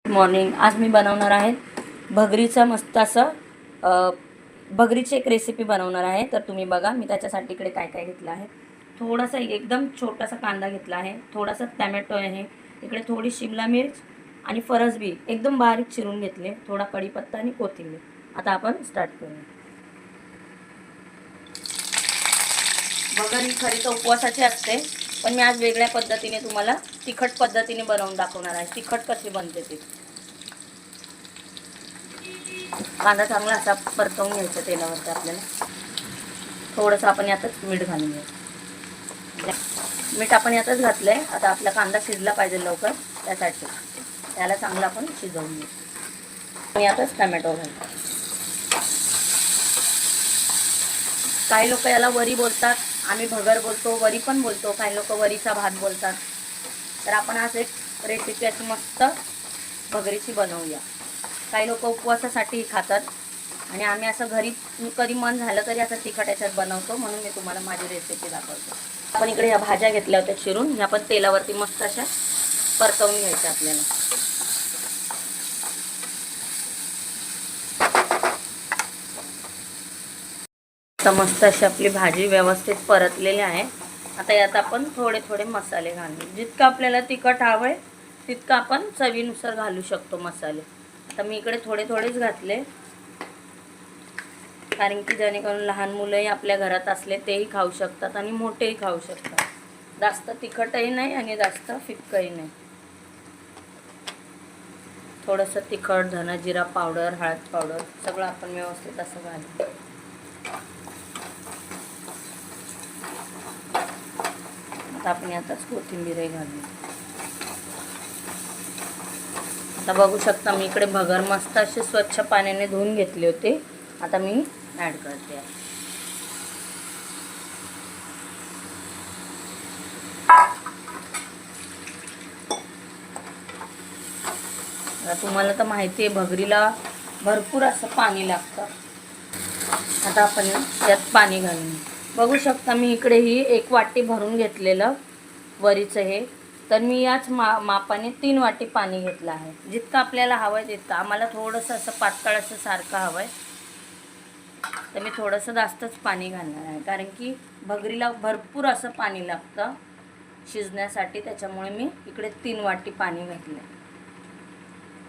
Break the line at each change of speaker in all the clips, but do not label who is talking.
Morning. आज मी बनवणार आहे भगरीचा मस्त असं भगरीची एक रेसिपी बनवणार आहे. तर तुम्ही बघा मी त्याच्यासाठी इकडे काय काय घेतलं आहे. थोडासा एकदम छोटासा कांदा घेतला आहे, थोडासा टॅमॅटो आहे, इकडे थोडी शिमला मिर्च आणि फरसबी एकदम बारीक चिरून घेतले, थोडा कढीपत्ता आणि कोथिंबीर. आता आपण स्टार्ट करूया. भगर ही खरी तर उपवासाची असते, पण मी आज वेगळ्या पद्धतीने तुम्हाला तिखट पद्धतीने बनवून दाखवणार आहे. तिखट कशी बनते ते. कांदा चांगला असा परतवून घ्यायचा तेलावरती. आपल्याला थोडंसं आपण यातच मीठ घालून घ्यायचं. मीठ आपण यातच घातलं आहे. आता आपला कांदा शिजला पाहिजे लवकर, त्यासाठी त्याला चांगला आपण शिजवून घेऊ. आणि यातच टमॅटो घालतो. काही लोक याला वरी बोलतात, आम्ही भगर बोलतो, वरी पण बोलतो, काही लोक वरीचा भात बोलतात. तर आपण आज एक रेसिपी अशी मस्त भगरीची बनवूया. काही लोक उपवासासाठी खातात आणि आम्ही असं घरी कधी मन झालं तरी असं तिखट याच्यात बनवतो, म्हणून मी तुम्हाला माझी रेसिपी दाखवतो. आपण इकडे ह्या भाज्या घेतल्या होत्या चिरून, ह्या पण तेलावरती मस्त अशा परतवून घ्यायच्या आपल्याला. तर मस्त अशी आपली भाजी व्यवस्थित परतलेली आहे. आता यात आपण थोडे थोडे मसाले घालू. जितकं आपल्याला तिखट हवं आहे तितकं आपण चवीनुसार घालू शकतो मसाले. आता मी इकडे थोडे थोडेच घातले, कारण की जेणेकरून लहान मुलंही आपल्या घरात असले तेही खाऊ शकतात आणि मोठेही खाऊ शकतात. जास्त तिखटही नाही आणि जास्त फिक्कही नाही. थोडंसं तिखट, धना जिरा पावडर, हळद पावडर सगळं आपण व्यवस्थित असं घालू. आता आपण यातच कोथिंबीरही घालू. आता बघू शकता मी इकडे भगर मस्त अशी स्वच्छ पाण्याने धुवून घेतले होते. आता मी ॲड करते. आता तुम्हाला तर माहिती आहे भगरीला भरपूर असं पाणी लागतं. आता आपण यात पाणी घालून बघू शकता. मी इकडे ही 1 वाटी भरून घेतलेलं वरीचं हे. तर मी याच मापाने 3 वाटी पाणी घेतलं आहे. जितकं आपल्याला हवं आहे तितकं. आम्हाला थोडंसं असं पातळ असं सारखं हवं आहे, तर मी थोडंसं जास्तच पाणी घालणार आहे, कारण की भगरीला भरपूर असं पाणी लागतं शिजण्यासाठी. त्याच्यामुळे मी इकडे 3 वाटी पाणी घातलं.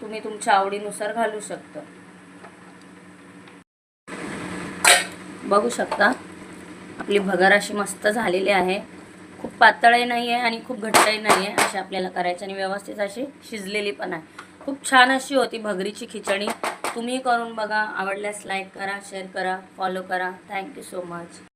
तुम्ही तुमच्या आवडीनुसार घालू शकता. बघू शकता आपली भगर अशी मस्त झालेली आहे. खूप पातळही नाही आहे आणि खूप घट्टही नाही आहे, अशी आपल्याला करायची आणि व्यवस्थित अशी शिजलेली पण आहे. खूप छान अशी होती भगरीची खिचडी. तुम्ही करून बघा. आवडल्यास लाईक करा, शेअर करा, फॉलो करा. Thank you so much.